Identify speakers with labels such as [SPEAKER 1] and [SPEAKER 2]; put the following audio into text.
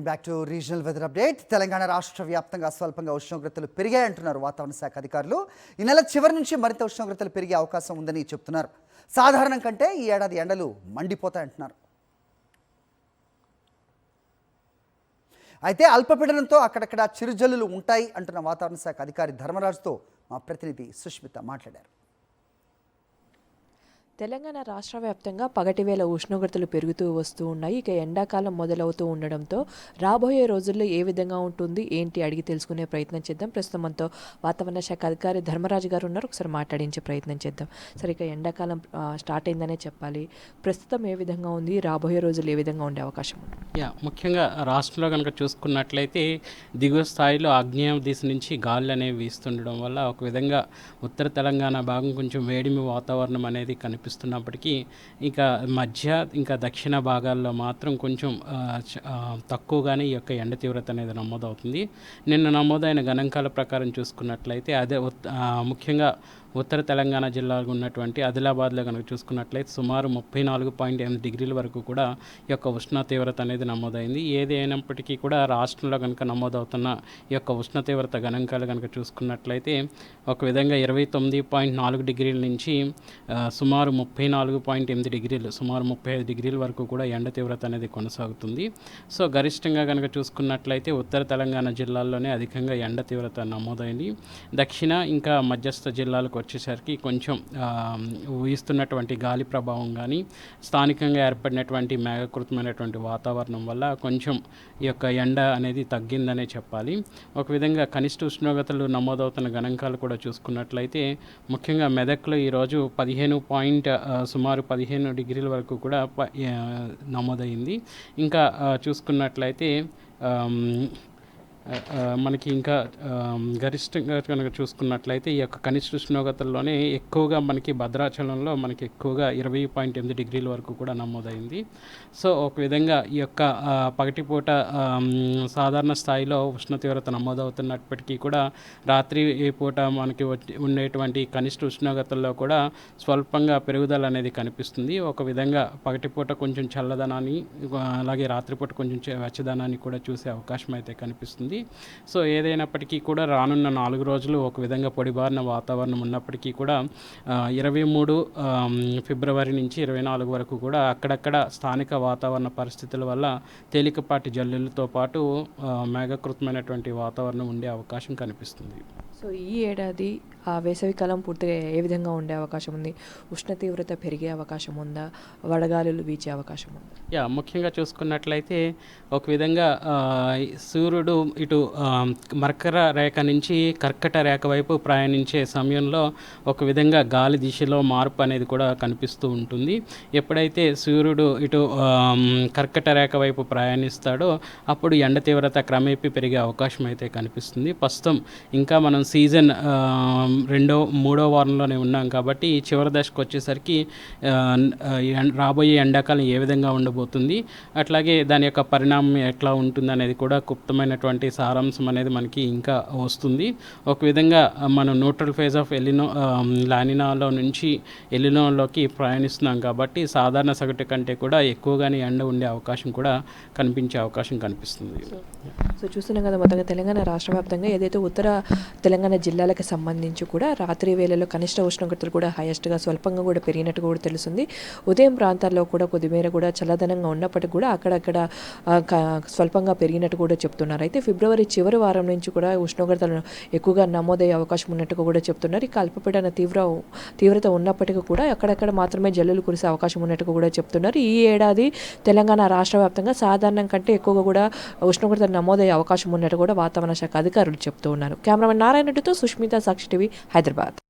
[SPEAKER 1] Back to regional weather update. Telangana రాష్ట్ర వ్యాప్తంగా స్వల్పంగా ఉష్ణోగ్రతలు పెరిగాయంటున్నారు వాతావరణ శాఖ అధికారులు. ఈ నెల చివరి నుంచి మరింత ఉష్ణోగ్రతలు పెరిగే అవకాశం ఉందని చెప్తున్నారు. సాధారణం కంటే ఈ ఏడాది ఎండలు మండిపోతాయంటున్నారు. అయితే అల్పపీడనంతో అక్కడక్కడ చిరుజల్లులు ఉంటాయి అంటున్న వాతావరణ శాఖ అధికారి ధర్మరాజుతో మా ప్రతినిధి సుష్మిత మాట్లాడారు.
[SPEAKER 2] తెలంగాణ రాష్ట్ర వ్యాప్తంగా పగటివేళ ఉష్ణోగ్రతలు పెరుగుతూ వస్తూ ఉన్నాయి. ఇక ఎండాకాలం మొదలవుతూ ఉండడంతో రాబోయే రోజుల్లో ఏ విధంగా ఉంటుంది ఏంటి అడిగి తెలుసుకునే ప్రయత్నం చేద్దాం. ప్రస్తుతం మనతో వాతావరణ శాఖ అధికారి ధర్మరాజు గారు ఉన్నారు. ఒకసారి మాట్లాడించే ప్రయత్నం చేద్దాం. సరే, ఇక ఎండాకాలం స్టార్ట్ అయిందనే చెప్పాలి. ప్రస్తుతం ఏ విధంగా ఉంది, రాబోయే రోజులు ఏ విధంగా ఉండే అవకాశం ఉంది?
[SPEAKER 3] ముఖ్యంగా రాష్ట్రంలో కనుక చూసుకున్నట్లయితే దిగువ స్థాయిలో ఆగ్నేయ దిశ నుంచి గాలులు అనేవి వీస్తుండడం వల్ల ఒక విధంగా ఉత్తర తెలంగాణ భాగం కొంచెం వేడిమి వాతావరణం అనేది కనిపిస్తున్నప్పటికీ ఇంకా మధ్య ఇంకా దక్షిణ భాగాల్లో మాత్రం కొంచెం తక్కువగానే ఈ యొక్క ఎండ తీవ్రత అనేది నమోదవుతుంది. నిన్న నమోదైన గణాంకాల ప్రకారం చూసుకున్నట్లయితే అదే ముఖ్యంగా ఉత్తర తెలంగాణ జిల్లాలో ఉన్నటువంటి ఆదిలాబాద్లో కనుక చూసుకున్నట్లయితే సుమారు 34.8 డిగ్రీల వరకు కూడా ఈ యొక్క ఉష్ణ తీవ్రత అనేది నమోదైంది. ఏది అయినప్పటికీ కూడా రాష్ట్రంలో కనుక నమోదవుతున్న ఈ యొక్క ఉష్ణ తీవ్రత గణాంకాలు కనుక చూసుకున్నట్లయితే ఒక విధంగా 29.4 డిగ్రీల నుంచి సుమారు 34.8 డిగ్రీలు, సుమారు 35 డిగ్రీల వరకు కూడా ఎండ తీవ్రత అనేది కొనసాగుతుంది. సో గరిష్టంగా కనుక చూసుకున్నట్లయితే ఉత్తర తెలంగాణ జిల్లాల్లోనే అధికంగా ఎండ తీవ్రత నమోదైంది. దక్షిణ ఇంకా మధ్యస్థ జిల్లాలకు వచ్చేసరికి కొంచెం వీస్తున్నటువంటి గాలి ప్రభావం కానీ స్థానికంగా ఏర్పడినటువంటి మేఘకృతమైనటువంటి వాతావరణం వల్ల కొంచెం ఈ యొక్క ఎండ అనేది తగ్గిందనే చెప్పాలి. ఒక విధంగా కనిష్ట ఉష్ణోగ్రతలు నమోదవుతున్న గణాంకాలు కూడా చూసుకున్నట్లయితే ముఖ్యంగా మెదక్లో ఈరోజు సుమారు 15 డిగ్రీల వరకు కూడా నమోదైంది. ఇంకా చూసుకున్నట్లయితే మనకి ఇంకా గరిష్టంగా కనుక చూసుకున్నట్లయితే ఈ యొక్క కనిష్ట ఉష్ణోగ్రతల్లోనే ఎక్కువగా మనకి భద్రాచలంలో మనకి ఎక్కువగా 20.8 డిగ్రీల వరకు కూడా నమోదైంది. సో ఒక విధంగా ఈ యొక్క పగటిపూట సాధారణ స్థాయిలో ఉష్ణ తీవ్రత నమోదవుతున్నప్పటికీ కూడా రాత్రి పూట మనకి ఉండేటువంటి కనిష్ట ఉష్ణోగ్రతల్లో కూడా స్వల్పంగా పెరుగుదల అనేది కనిపిస్తుంది. ఒక విధంగా పగటిపూట కొంచెం చల్లదనాన్ని అలాగే రాత్రిపూట కొంచెం వెచ్చదనాన్ని కూడా చూసే అవకాశం అయితే కనిపిస్తుంది. సో ఏదైనప్పటికీ కూడా రానున్న 4 రోజులు ఒక విధంగా పొడిబారిన వాతావరణం ఉన్నప్పటికీ కూడా 23 ఫిబ్రవరి నుంచి 24 వరకు కూడా అక్కడక్కడ స్థానిక వాతావరణ పరిస్థితుల వల్ల తేలికపాటి జల్లులతో పాటు మేఘకృతమైనటువంటి వాతావరణం ఉండే అవకాశం కనిపిస్తుంది.
[SPEAKER 2] సో ఈ ఏడాది వేసవికాలం పూర్తిగా ఏ విధంగా ఉండే అవకాశం ఉంది? ఉష్ణ తీవ్రత పెరిగే అవకాశం ఉందా? వడగాలులు వీచే అవకాశం ఉందా?
[SPEAKER 3] ముఖ్యంగా చూసుకున్నట్లయితే ఒక విధంగా సూర్యుడు ఇటు మకర రేఖ నుంచి కర్కట రేఖ వైపు ప్రయాణించే సమయంలో ఒక విధంగా గాలి దిశలో మార్పు అనేది కూడా కనిపిస్తూ ఉంటుంది. ఎప్పుడైతే సూర్యుడు ఇటు కర్కట రేఖ వైపు ప్రయాణిస్తాడో అప్పుడు ఎండ తీవ్రత క్రమేపీ పెరిగే అవకాశం అయితే కనిపిస్తుంది. ప్రస్తుతం ఇంకా మనం సీజన్ 2వ వారంలోనే ఉన్నాం కాబట్టి చివరి దశకు వచ్చేసరికి రాబోయే ఎండాకాలం ఏ విధంగా ఉండబోతుంది, అట్లాగే దాని యొక్క పరిణామం ఎట్లా ఉంటుంది అనేది కూడా గుప్తమైనటువంటి సారాంశం అనేది మనకి ఇంకా వస్తుంది. ఒక విధంగా మనం న్యూట్రల్ ఫేజ్ ఆఫ్ లానినాలో నుంచి ఎలినోలోకి ప్రయాణిస్తున్నాం కాబట్టి సాధారణ సగటు కంటే కూడా ఎక్కువగానే ఎండ ఉండే అవకాశం కూడా కనిపించే అవకాశం కనిపిస్తుంది.
[SPEAKER 2] సో చూస్తున్నాం కదా, మొత్తంగా తెలంగాణ రాష్ట్ర వ్యాప్తంగా ఏదైతే ఉత్తర తెలంగాణ జిల్లాలకు సంబంధించి కూడా రాత్రి వేళలో కనిష్ట ఉష్ణోగ్రతలు కూడా హైయెస్ట్గా స్వల్పంగా కూడా పెరిగినట్టు కూడా తెలుస్తుంది. ఉదయం ప్రాంతాల్లో కూడా కొద్దిమేర కూడా చల్లదనంగా ఉన్నప్పటికీ కూడా అక్కడక్కడ స్వల్పంగా పెరిగినట్టు కూడా చెప్తున్నారు. అయితే ఫిబ్రవరి చివరి వారం నుంచి కూడా ఉష్ణోగ్రతలు ఎక్కువగా నమోదయ్యే అవకాశం ఉన్నట్టుగా కూడా చెప్తున్నారు. ఇక అల్పపీడన తీవ్రత ఉన్నప్పటికీ కూడా అక్కడక్కడ మాత్రమే జల్లులు కురిసే అవకాశం ఉన్నట్టుగా కూడా చెప్తున్నారు. ఈ ఏడాది తెలంగాణ రాష్ట్ర వ్యాప్తంగా సాధారణం కంటే ఎక్కువగా కూడా ఉష్ణోగ్రతలు నమోదయ్యే అవకాశం ఉన్నట్టు కూడా వాతావరణ శాఖ అధికారులు చెప్తూ ఉన్నారు. కెమెరామెన్ నారాయణ రెడ్డితో సుష్మిత, సాక్షి టీవీ, హైదరాబాద్.